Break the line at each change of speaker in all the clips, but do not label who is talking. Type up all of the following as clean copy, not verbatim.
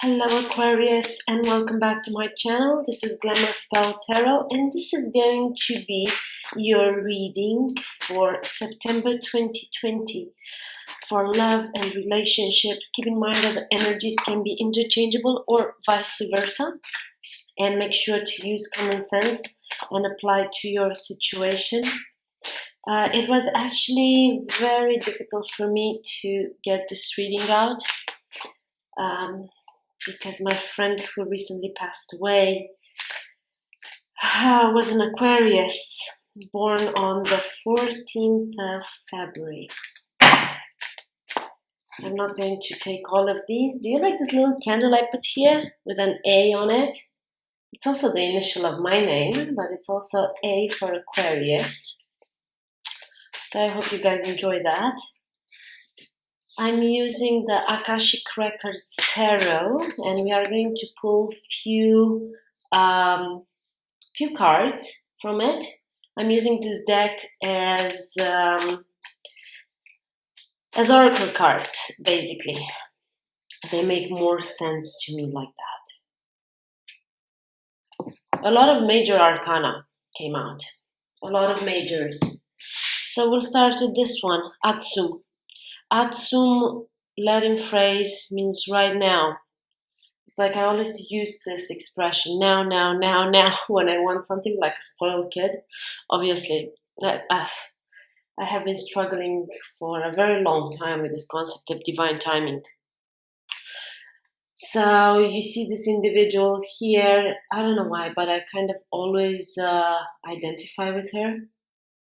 Hello Aquarius and welcome back to my channel. This is Glamour Spell Tarot and this is going to be your reading for September 2020 for love and relationships. Keep in mind that the energies can be interchangeable or vice versa, and make sure to use common sense and apply to your situation. It was actually very difficult for me to get this reading out. Because my friend who recently passed away was an Aquarius, born on the 14th of February. I'm not going to take all of these. Do you like this little candle I put here with an A on it? It's also the initial of my name, but it's also A for Aquarius. So I hope you guys enjoy that. I'm using the Akashic Records Tarot, and we are going to pull few cards from it. I'm using this deck as oracle cards, basically. They make more sense to me like that. A lot of major arcana came out, a lot of majors. So we'll start with this one, Atsum. Atsum, Latin phrase, means right now. It's like I always use this expression, now, when I want something, like a spoiled kid. Obviously, I have been struggling for a very long time with this concept of divine timing. So you see this individual here, I don't know why, but I kind of always identify with her.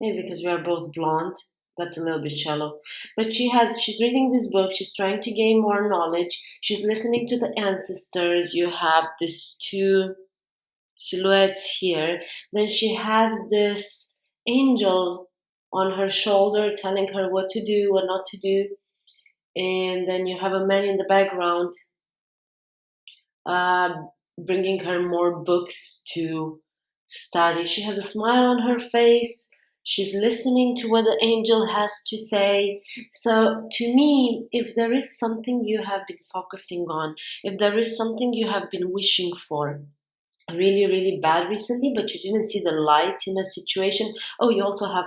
Maybe because we are both blonde. That's a little bit shallow. But she's reading this book. She's trying to gain more knowledge. She's listening to the ancestors. You have these two silhouettes here. Then she has this angel on her shoulder telling her what to do, what not to do. And then you have a man in the background bringing her more books to study. She has a smile on her face. She's listening to what the angel has to say. So to me, if there is something you have been focusing on, if there is something you have been wishing for really, really bad recently, but you didn't see the light in a situation. Oh, you also have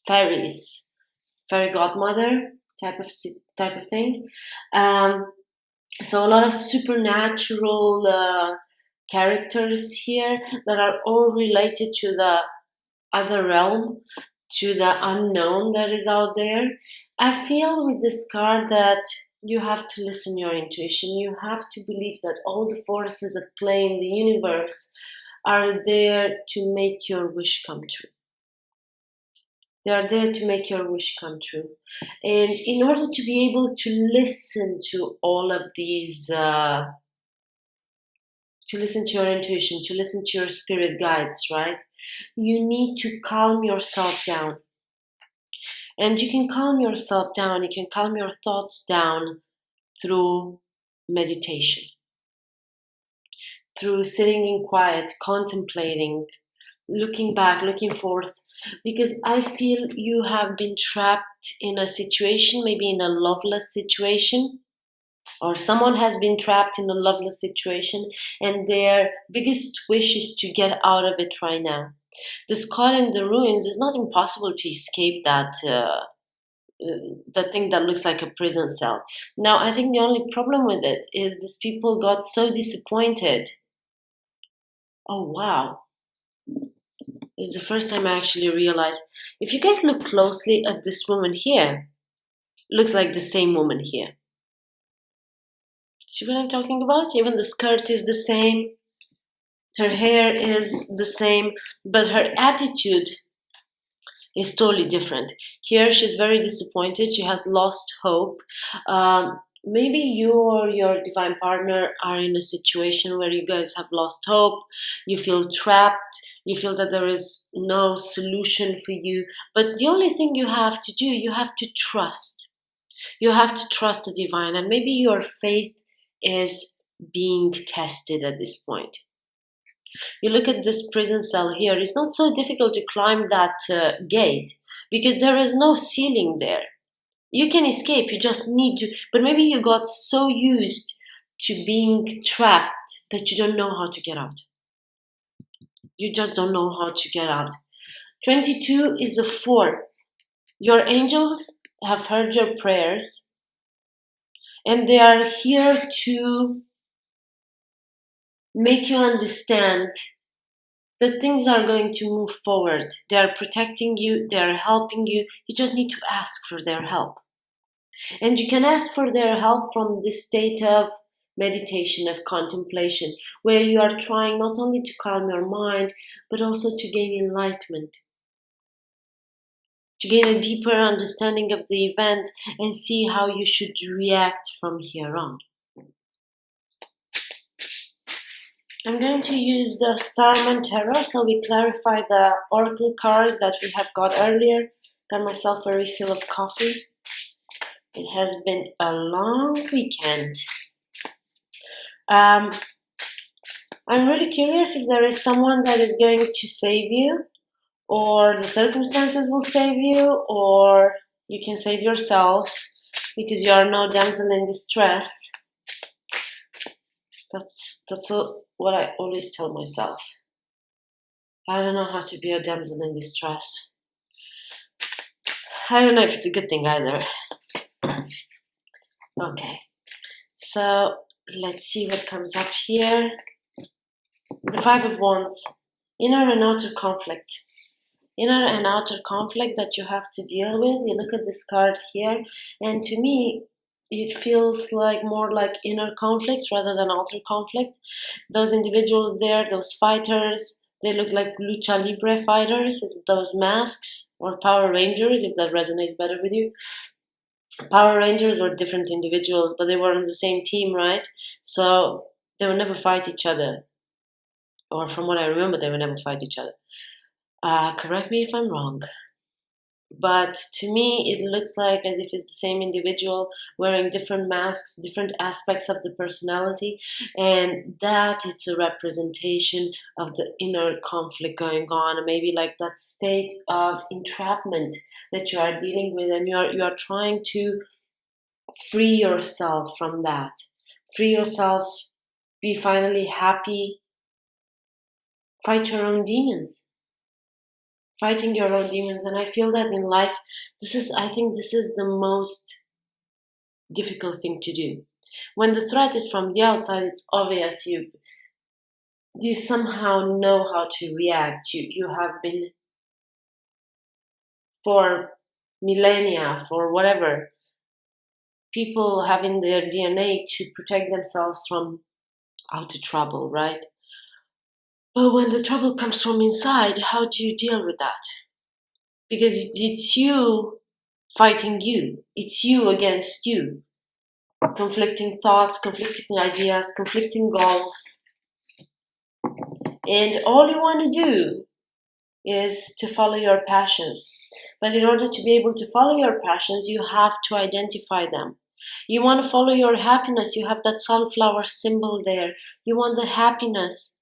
fairies, fairy godmother type of thing. So a lot of supernatural characters here that are all related to the other realm, to the unknown that is out there. I feel with this card that you have to listen to your intuition. You have to believe that all the forces at play in the universe are there to make your wish come true. They are there to make your wish come true. And in order to be able to listen to all of these, to listen to your intuition, to listen to your spirit guides, right? You need to calm yourself down. And you can calm yourself down, you can calm your thoughts down through meditation, through sitting in quiet, contemplating, looking back, looking forth, because I feel you have been trapped in a situation, maybe in a loveless situation, or someone has been trapped in a loveless situation, and their biggest wish is to get out of it right now. This caught in the ruins is not impossible to escape that thing that looks like a prison cell. Now, I think the only problem with it is these people got so disappointed. Oh, wow. This is the first time I actually realized. If you guys look closely at this woman here, looks like the same woman here. See what I'm talking about? Even the skirt is the same. Her hair is the same, but her attitude is totally different. Here, she's very disappointed. She has lost hope. Maybe you or your divine partner are in a situation where you guys have lost hope. You feel trapped. You feel that there is no solution for you. But the only thing you have to do, you have to trust. You have to trust the divine. And maybe your faith is being tested at this point. You look at this prison cell here, it's not so difficult to climb that gate because there is no ceiling there. You can escape, you just need to, but maybe you got so used to being trapped that you don't know how to get out. You just don't know how to get out. 22 is a 4. Your angels have heard your prayers, and they are here to make you understand that things are going to move forward. They are protecting you, they are helping you. You just need to ask for their help. And you can ask for their help from this state of meditation, of contemplation, where you are trying not only to calm your mind, but also to gain enlightenment, to gain a deeper understanding of the events and see how you should react from here on. I'm going to use the Starman Tarot so we clarify the oracle cards that we have got earlier. Got myself a refill of coffee. It has been a long weekend. I'm really curious if there is someone that is going to save you, or the circumstances will save you, or you can save yourself because you are no damsel in distress. That's what I always tell myself. I don't know how to be a damsel in distress. I don't know if it's a good thing either. Okay, so let's see what comes up here. The 5 of Wands, inner and outer conflict. Inner and outer conflict that you have to deal with. You look at this card here, and to me, it feels like more like inner conflict rather than outer conflict. Those individuals there, those fighters, they look like lucha libre fighters with those masks, or Power Rangers, if that resonates better with you. Power Rangers were different individuals, but they were on the same team, right? So they would never fight each other. Or from what I remember, they would never fight each other. Correct me if I'm wrong. But to me, it looks like as if it's the same individual wearing different masks, different aspects of the personality, and that it's a representation of the inner conflict going on, and maybe like that state of entrapment that you are dealing with, and you are trying to free yourself from that, free yourself, be finally happy, fight your own demons. Fighting your own demons. And I feel that in life, I think this is the most difficult thing to do. When the threat is from the outside, it's obvious you somehow know how to react. You have been, for millennia, for whatever, people have in their DNA to protect themselves from outer trouble, right? But when the trouble comes from inside, how do you deal with that? Because it's you fighting you. It's you against you. Conflicting thoughts, conflicting ideas, conflicting goals. And all you want to do is to follow your passions. But in order to be able to follow your passions, you have to identify them. You want to follow your happiness, you have that sunflower symbol there. You want the happiness.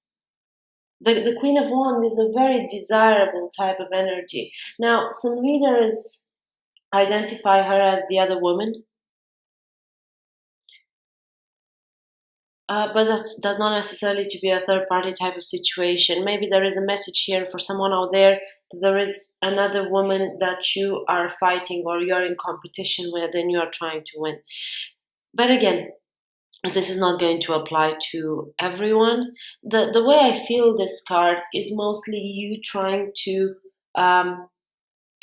The Queen of Wands is a very desirable type of energy. Now, some readers identify her as the other woman, but that's not necessarily to be a third-party type of situation. Maybe there is a message here for someone out there that there is another woman that you are fighting or you're in competition with and you are trying to win. But again, this is not going to apply to everyone. The way I feel this card is mostly you trying to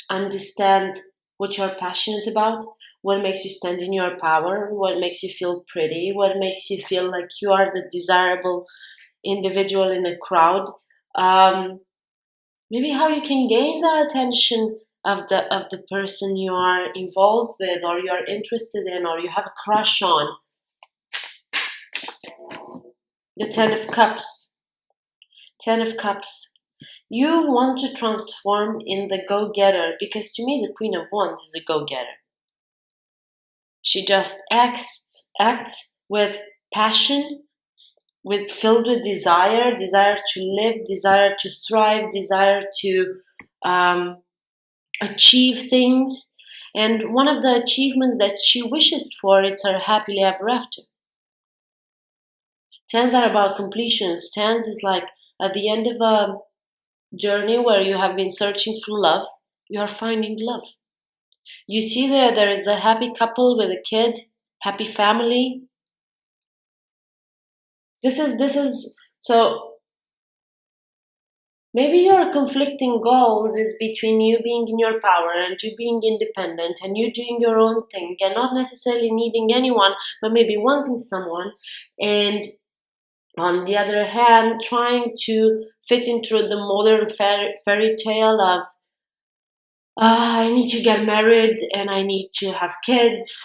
understand what you're passionate about, what makes you stand in your power, what makes you feel pretty, what makes you feel like you are the desirable individual in a crowd. Maybe how you can gain the attention of the person you are involved with, or you are interested in, or you have a crush on. The 10 of Cups. 10 of Cups. You want to transform in the go-getter, because to me the Queen of Wands is a go-getter. She just acts with passion, filled with desire to live, desire to thrive, desire to achieve things. And one of the achievements that she wishes for is her happily ever after. Tens are about completions. Tens is like at the end of a journey where you have been searching for love, you are finding love. You see there is a happy couple with a kid, happy family. This is so maybe your conflicting goals is between you being in your power and you being independent and you doing your own thing and not necessarily needing anyone, but maybe wanting someone. And on the other hand, trying to fit into the modern fairy tale of I need to get married and I need to have kids.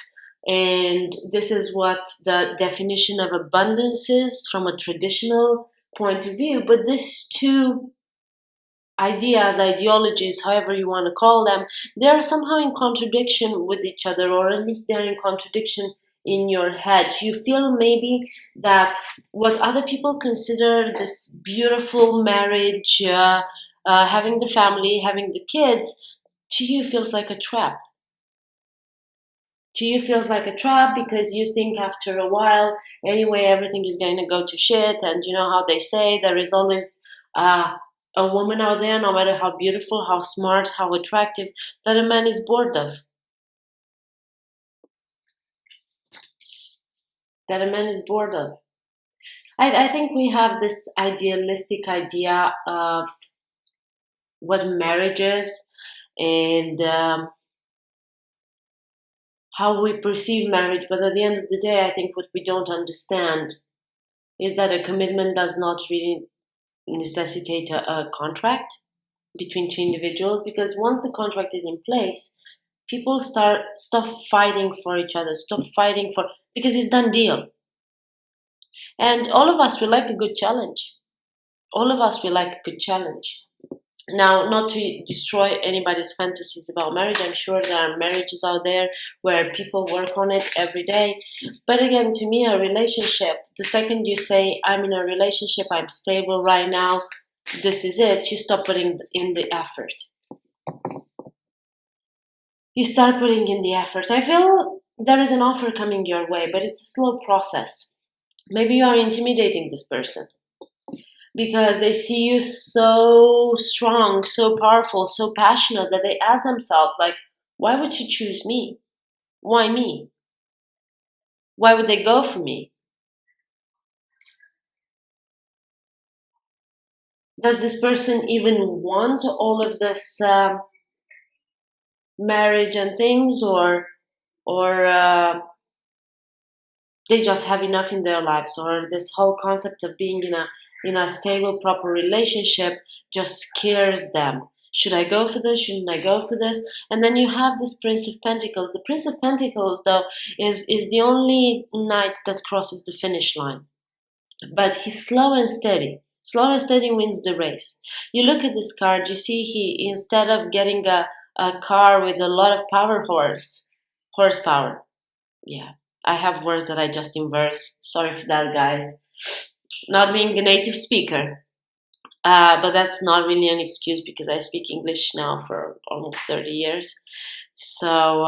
And this is what the definition of abundance is from a traditional point of view. But these two ideas, ideologies, however you want to call them, they are somehow in contradiction with each other, or at least they're in contradiction in your head. You feel maybe that what other people consider this beautiful marriage, having the family, having the kids, to you feels like a trap. To you feels like a trap because you think after a while, anyway, everything is going to go to shit. And you know how they say there is always a woman out there, no matter how beautiful, how smart, how attractive, that a man is bored of. That a man is bored of. I think we have this idealistic idea of what marriage is and how we perceive marriage. But at the end of the day, I think what we don't understand is that a commitment does not really necessitate a contract between two individuals, because once the contract is in place, people stop fighting for each other, stop fighting for, because it's done deal. And all of us, we like a good challenge. All of us, we like a good challenge. Now, not to destroy anybody's fantasies about marriage, I'm sure there are marriages out there where people work on it every day. But again, to me, a relationship, the second you say, I'm in a relationship, I'm stable right now, this is it, you stop putting in the effort. You start putting in the effort. I feel there is an offer coming your way, but it's a slow process. Maybe you are intimidating this person because they see you so strong, so powerful, so passionate that they ask themselves, like, why would you choose me? Why me? Why would they go for me? Does this person even want all of this marriage and things, or they just have enough in their lives, or this whole concept of being in a stable, proper relationship just scares them. Should I go for this? Shouldn't I go for this? And then you have this Prince of Pentacles. The Prince of Pentacles, though, is the only knight that crosses the finish line. But he's slow and steady. Slow and steady wins the race. You look at this card, you see he, instead of getting a car with a lot of horsepower. Yeah, I have words that I just inverse. Sorry for that, guys. Not being a native speaker. But that's not really an excuse because I speak English now for almost 30 years. So,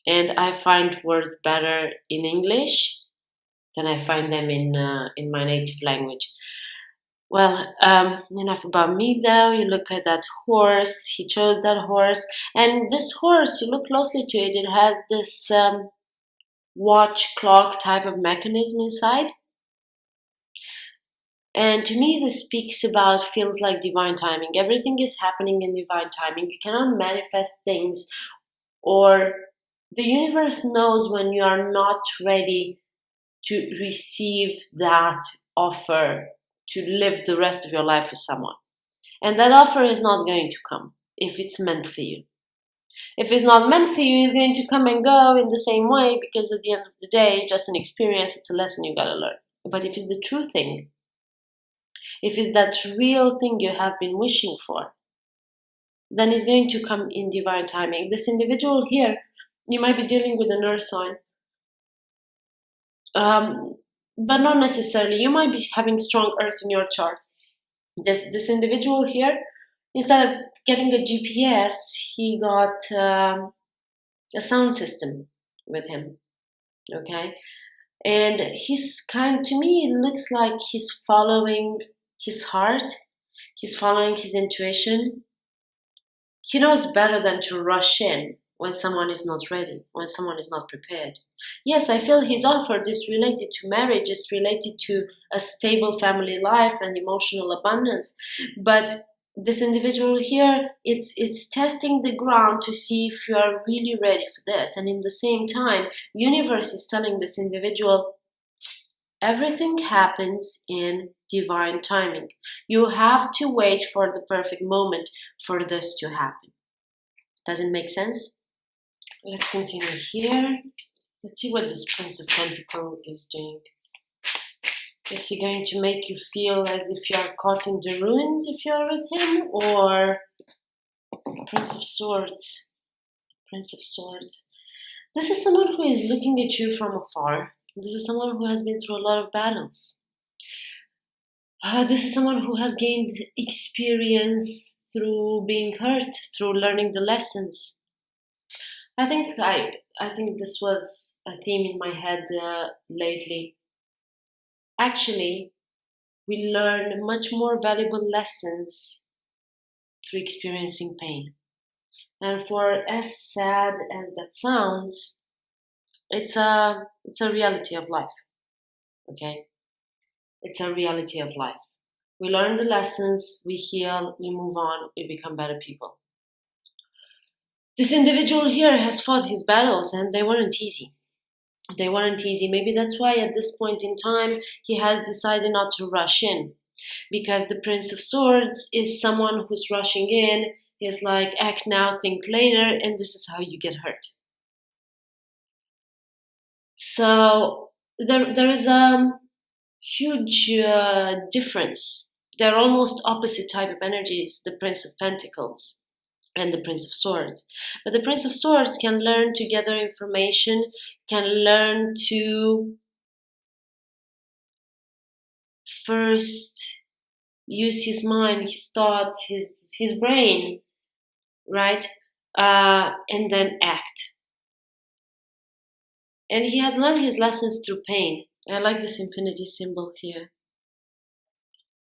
and I find words better in English than I find them in my native language. Well, enough about me though. You look at that horse. He chose that horse. And this horse, you look closely to it, it has this watch clock type of mechanism inside. And to me, this speaks about, feels like divine timing. Everything is happening in divine timing. You cannot manifest things, or the universe knows when you are not ready to receive that offer to live the rest of your life with someone. And that offer is not going to come if it's meant for you. If it's not meant for you, it's going to come and go in the same way, because at the end of the day, it's just an experience, it's a lesson you gotta learn. But if it's the true thing, if it's that real thing you have been wishing for, then it's going to come in divine timing. This individual here, you might be dealing with an earth sign. But not necessarily. You might be having strong earth in your chart. This individual here, instead of getting a GPS, he got a sound system with him. Okay? And he's to me, it looks like he's following his heart, he's following his intuition. He knows better than to rush in when someone is not ready, when someone is not prepared. Yes, I feel his offer is related to marriage, it's related to a stable family life and emotional abundance. But this individual here, it's testing the ground to see if you are really ready for this. And in the same time, universe is telling this individual, everything happens in divine timing. You have to wait for the perfect moment for this to happen. Does it make sense? Let's continue here. Let's see what this Prince of Pentacles is doing. Is he going to make you feel as if you are caught in the ruins if you're with him? Or Prince of Swords? Prince of Swords. This is someone who is looking at you from afar. This is someone who has been through a lot of battles. This is someone who has gained experience through being hurt, through learning the lessons. I think this was a theme in my head lately. Actually, we learn much more valuable lessons through experiencing pain. And for as sad as that sounds, it's a reality of life. Okay? It's a reality of life. We learn the lessons, we heal, we move on, we become better people. This individual here has fought his battles and they weren't easy. They weren't easy. Maybe that's why at this point in time he has decided not to rush in. Because the Prince of Swords is someone who's rushing in, is like act now, think later, and this is how you get hurt. So there is a huge difference. They're almost opposite type of energies, the Prince of Pentacles and the Prince of Swords. But the Prince of Swords can learn to gather information, can learn to first use his mind, his thoughts, his brain, right? And then act. And he has learned his lessons through pain. I like this infinity symbol here.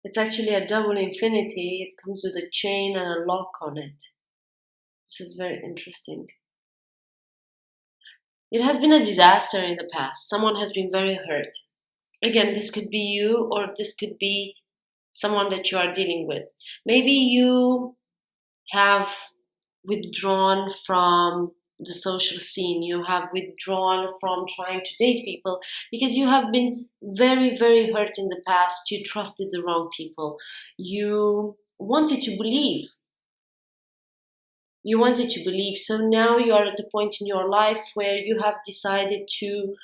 It's actually a double infinity. It comes with a chain and a lock on it. This is very interesting. It has been a disaster in the past. Someone has been very hurt. Again, this could be you or this could be someone that you are dealing with. Maybe you have withdrawn from the social scene. You have withdrawn from trying to date people because you have been very, very hurt in the past. You trusted the wrong people. You wanted to believe. You wanted to believe. So now you are at a point in your life where you have decided to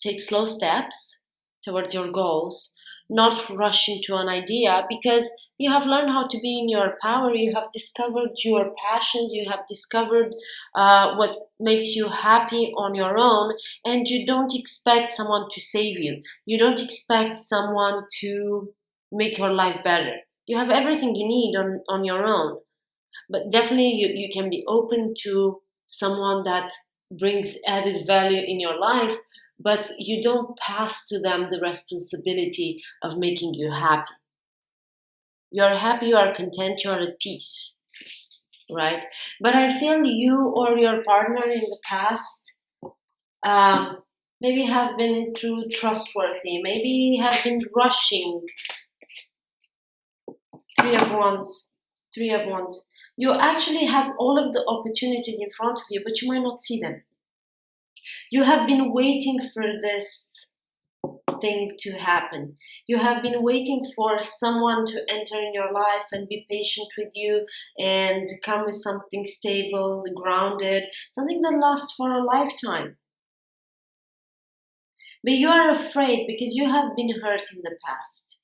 take slow steps towards your goals, not rush into an idea, because you have learned how to be in your power. You have discovered your passions. You have discovered what makes you happy on your own, and you don't expect someone to save you. You don't expect someone to make your life better. You have everything you need on your own. But definitely you can be open to someone that brings added value in your life, but you don't pass to them the responsibility of making you happy. You're happy, you are content, you are at peace, right? But I feel you or your partner in the past maybe have been too trustworthy, maybe have been rushing. Three of Wands. You actually have all of the opportunities in front of you, but you might not see them. You have been waiting for this thing to happen. You have been waiting for someone to enter in your life and be patient with you and come with something stable, grounded, something that lasts for a lifetime. But you are afraid because you have been hurt in the past.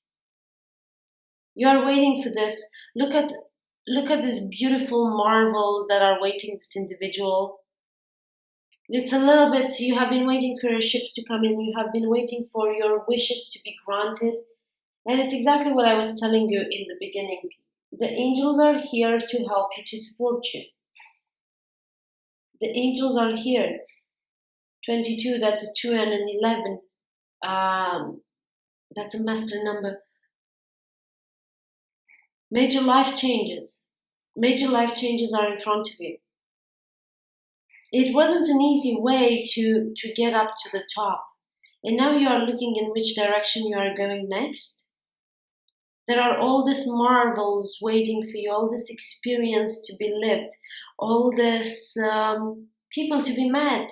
You are waiting for this. Look at these beautiful marvels that are waiting this individual. It's a little bit, you have been waiting for your ships to come in. You have been waiting for your wishes to be granted. And it's exactly what I was telling you in the beginning. The angels are here to help you, to support you. The angels are here. 22, that's a 2 and an 11. That's a master number. Major life changes. Major life changes are in front of you. It wasn't an easy way to get up to the top. And now you are looking in which direction you are going next. There are all these marvels waiting for you, all this experience to be lived, all this people to be met,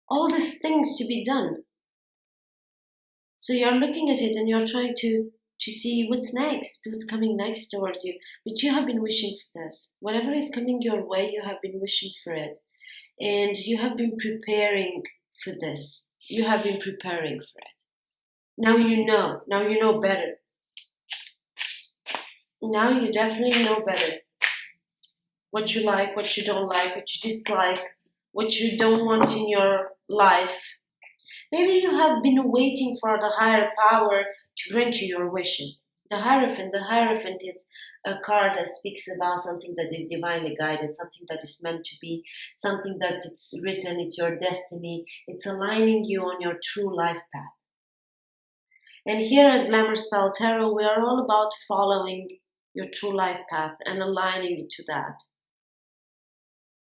all these things to be done. So you're looking at it and you're trying to see what's next, what's coming next towards you. But you have been wishing for this. Whatever is coming your way, you have been wishing for it. And you have been preparing for this. You have been preparing for it. Now you know. Now you know better. Now you definitely know better. What you like, what you don't like, what you dislike, what you don't want in your life. Maybe you have been waiting for the higher power to grant you your wishes. The Hierophant is a card that speaks about something that is divinely guided, something that is meant to be, something that it's written, it's your destiny, it's aligning you on your true life path. And here at Glamour Spell Tarot, we are all about following your true life path and aligning it to that.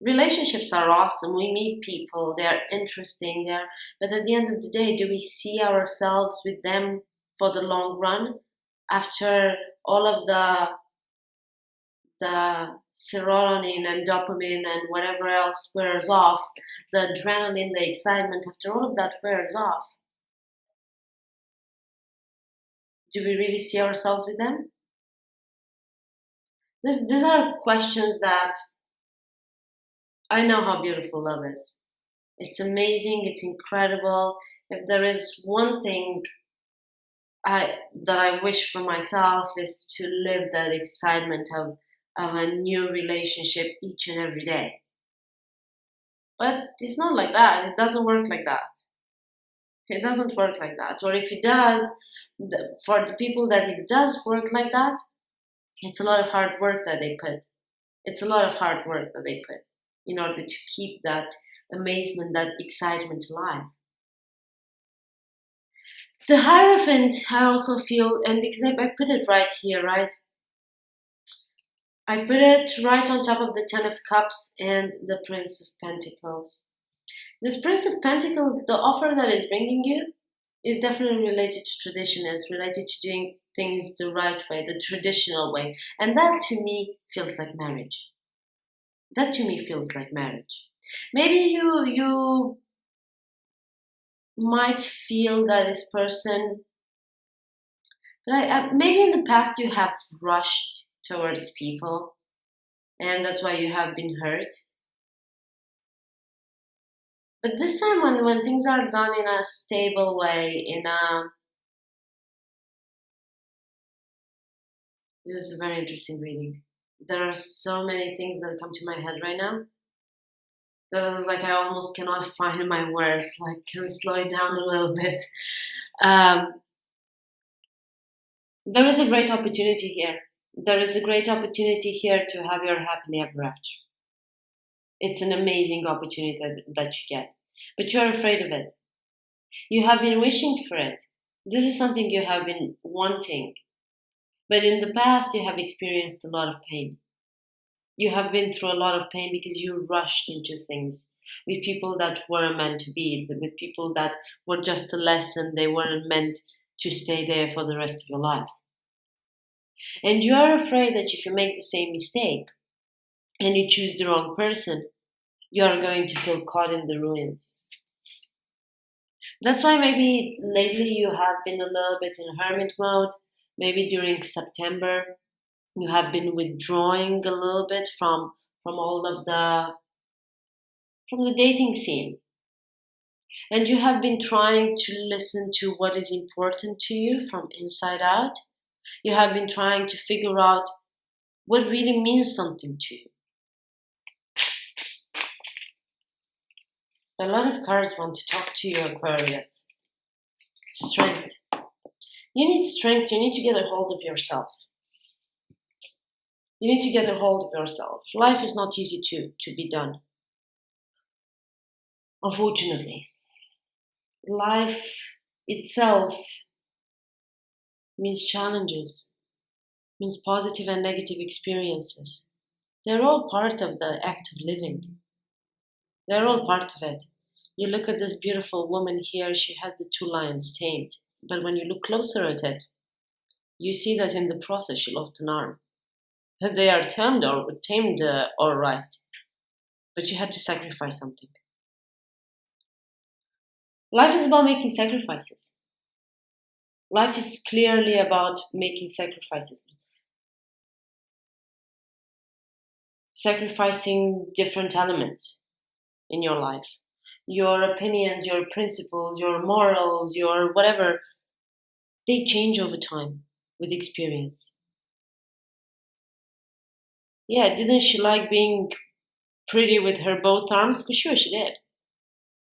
Relationships are awesome. We meet people, they're interesting, but at the end of the day, do we see ourselves with them for the long run? After all of the serotonin and dopamine and whatever else wears off, the adrenaline, the excitement, after all of that wears off, do we really see ourselves with them? These are questions that I know how beautiful love is. It's amazing, it's incredible. If there is one thing that I wish for myself is to live that excitement of a new relationship each and every day. But it's not like that. It doesn't work like that. It doesn't work like that. Or if it does, for the people that it does work like that, it's a lot of hard work that they put. It's a lot of hard work that they put in order to keep that amazement, that excitement alive. The Hierophant, I also feel, and because I put it right here, right? I put it right on top of the Ten of Cups and the Prince of Pentacles. This Prince of Pentacles, the offer that is bringing you, is definitely related to tradition. It's related to doing things the right way, the traditional way. And that to me feels like marriage. That to me feels like marriage. Maybe you might feel that this person, maybe in the past you have rushed towards people and that's why you have been hurt. But this time when things are done in a stable way, this is a very interesting reading. There are so many things that come to my head right now that is like I almost cannot find my words. Like, can we slow it down a little bit? There is a great opportunity here. There is a great opportunity here to have your happily ever after. It's an amazing opportunity that you get. But you're afraid of it. You have been wishing for it. This is something you have been wanting. But in the past, you have experienced a lot of pain. You have been through a lot of pain because you rushed into things with people that weren't meant to be, with people that were just a lesson. They weren't meant to stay there for the rest of your life. And you are afraid that if you make the same mistake and you choose the wrong person, you are going to feel caught in the ruins. That's why maybe lately you have been a little bit in hermit mode. Maybe during September you have been withdrawing a little bit from all of from the dating scene. And you have been trying to listen to what is important to you from inside out. You have been trying to figure out what really means something to you. A lot of cards want to talk to you, Aquarius. Strength. You need strength. You need to get a hold of yourself. You need to get a hold of yourself. Life is not easy to be done. Unfortunately. life itself means challenges, means positive and negative experiences. They're all part of the act of living. They're all part of it. You look at this beautiful woman here, she has the 2 lions tamed. But when you look closer at it, you see that in the process she lost an arm. They are tamed all right, but she had to sacrifice something. Life is about making sacrifices. Life is clearly about making sacrifices. Sacrificing different elements in your life. Your opinions, your principles, your morals, your whatever, they change over time with experience. Yeah, didn't she like being pretty with her both arms? For sure she did.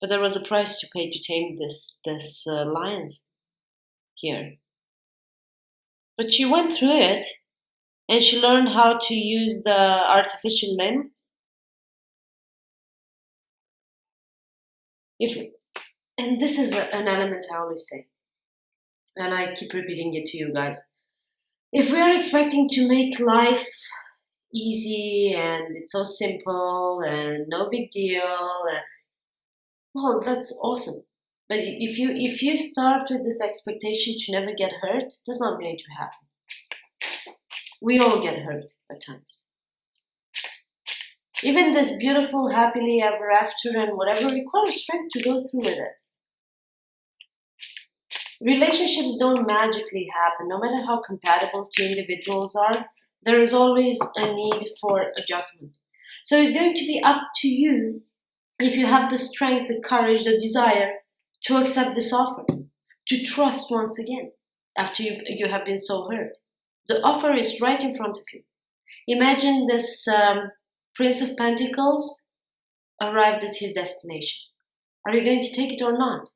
But there was a price to pay to tame this lions here. But she went through it, and she learned how to use the artificial limb. And this is an element I always say, and I keep repeating it to you guys. If we are expecting to make life easy and it's so simple and no big deal, well, that's awesome. But if you start with this expectation to never get hurt, that's not going to happen. We all get hurt at times. Even this beautiful happily ever after and whatever requires strength to go through with it. Relationships don't magically happen. No matter how compatible 2 individuals are, there is always a need for adjustment. So it's going to be up to you if you have the strength, the courage, the desire to accept this offer, to trust once again after you have been so hurt. The offer is right in front of you. Imagine this Prince of Pentacles arrived at his destination. Are you going to take it or not?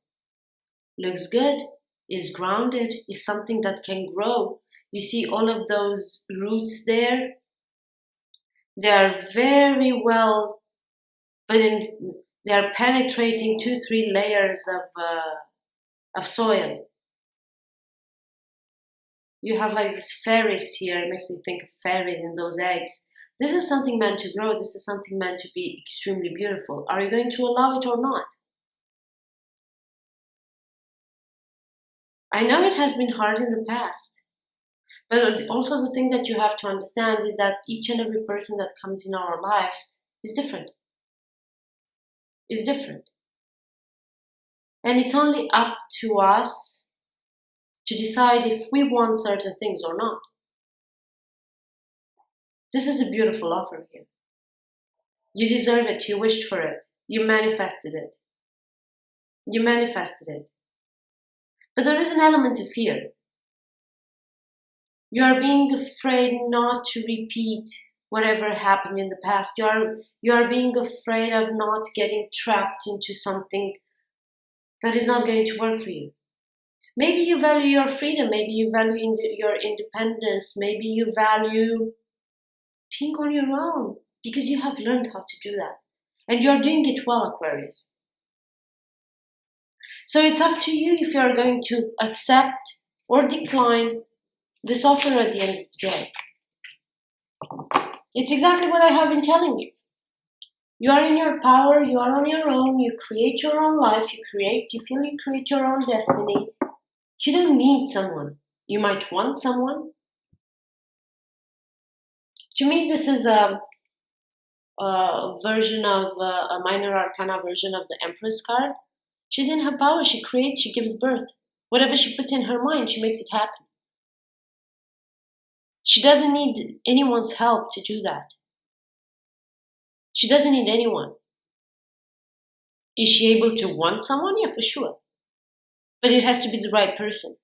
Looks good, is grounded, is something that can grow. You see all of those roots there? They are very well, but they are penetrating 2-3 layers of soil. You have like these fairies here. It makes me think of fairies and those eggs. This is something meant to grow. This is something meant to be extremely beautiful. Are you going to allow it or not? I know it has been hard in the past, but also the thing that you have to understand is that each and every person that comes in our lives is different. Is different. And it's only up to us to decide if we want certain things or not. This is a beautiful offer here. You deserve it. You wished for it. You manifested it. You manifested it. But there is an element of fear. You are being afraid not to repeat whatever happened in the past. You are being afraid of not getting trapped into something that is not going to work for you. Maybe you value your freedom. Maybe you value your independence. Maybe you value being on your own because you have learned how to do that. And you're doing it well, Aquarius. So it's up to you if you're going to accept or decline this offer at the end of the day. It's exactly what I have been telling you. You are in your power, you are on your own, you create your own life, you feel you create your own destiny. You don't need someone. You might want someone. To me, this is a version of a minor arcana version of the Empress card. She's in her power, she creates, she gives birth. Whatever she puts in her mind, she makes it happen. She doesn't need anyone's help to do that. She doesn't need anyone. Is she able to want someone? Yeah, for sure. But it has to be the right person.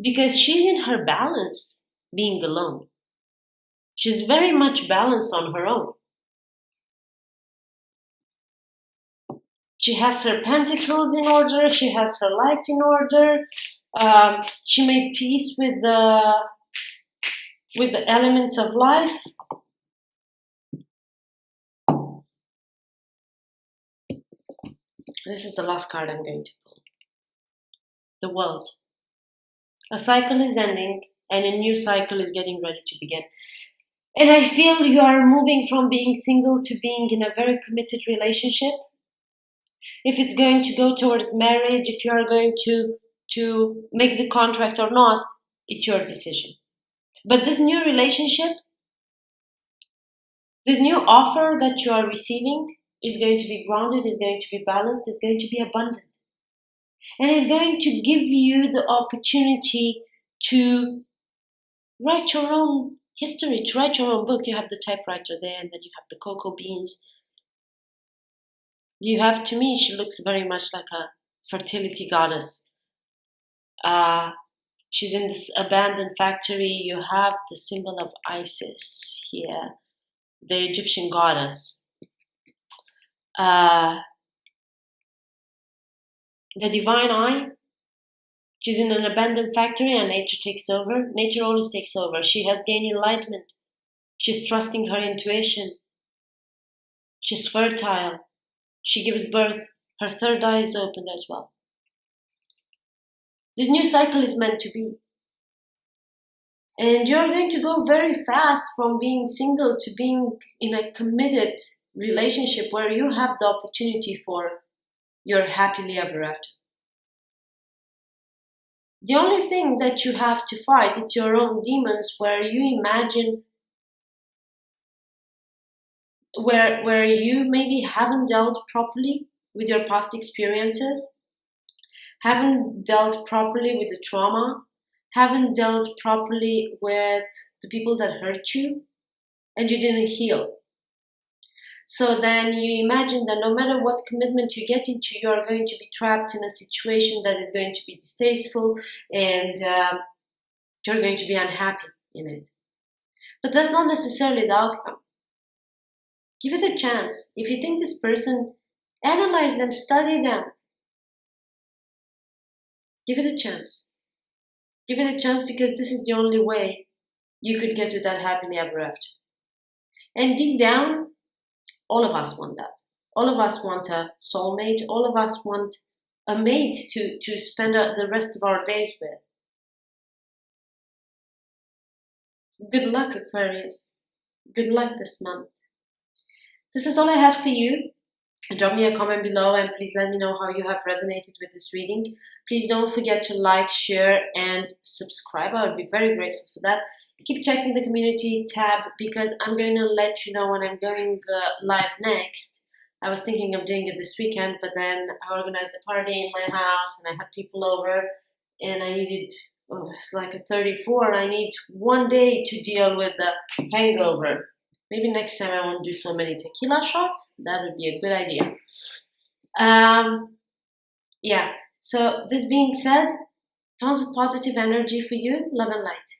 Because she's in her balance being alone. She's very much balanced on her own. She has her pentacles in order. She has her life in order. She made peace with the elements of life. This is the last card I'm going to pull. The World. A cycle is ending and a new cycle is getting ready to begin. And I feel you are moving from being single to being in a very committed relationship. If it's going to go towards marriage, if you are going to make the contract or not, it's your decision. But this new relationship, this new offer that you are receiving is going to be grounded, is going to be balanced, is going to be abundant. And it's going to give you the opportunity to write your own history, to write your own book. You have the typewriter there, and then you have the cocoa beans. You have, to me, she looks very much like a fertility goddess. She's in this abandoned factory. You have the symbol of Isis here, the Egyptian goddess. The divine eye. She's in an abandoned factory and nature takes over. Nature always takes over. She has gained enlightenment. She's trusting her intuition. She's fertile. She gives birth. Her third eye is opened as well. This new cycle is meant to be. And you're going to go very fast from being single to being in a committed relationship where you have the opportunity for your happily ever after. The only thing that you have to fight is your own demons, where you imagine, where you maybe haven't dealt properly with your past experiences, haven't dealt properly with the trauma, haven't dealt properly with the people that hurt you, and you didn't heal. So then you imagine that no matter what commitment you get into, you are going to be trapped in a situation that is going to be distasteful, and you're going to be unhappy in it. But that's not necessarily the outcome. Give it a chance. If you think this person, analyze them, study them. Give it a chance. Give it a chance, because this is the only way you could get to that happily ever after. And deep down, all of us want that. All of us want a soulmate. All of us want a mate to spend the rest of our days with. Good luck, Aquarius. Good luck this month. This is all I had for you. Drop me a comment below and please let me know how you have resonated with this reading. Please don't forget to like, share, and subscribe. I would be very grateful for that. Keep checking the community tab, because I'm going to let you know when I'm going live next. I was thinking of doing it this weekend, but then I organized a party in my house and I had people over and I needed, it's like a 34. I need one day to deal with the hangover. Maybe next time I won't do so many tequila shots. That would be a good idea. Yeah. So this being said, tons of positive energy for you. Love and light.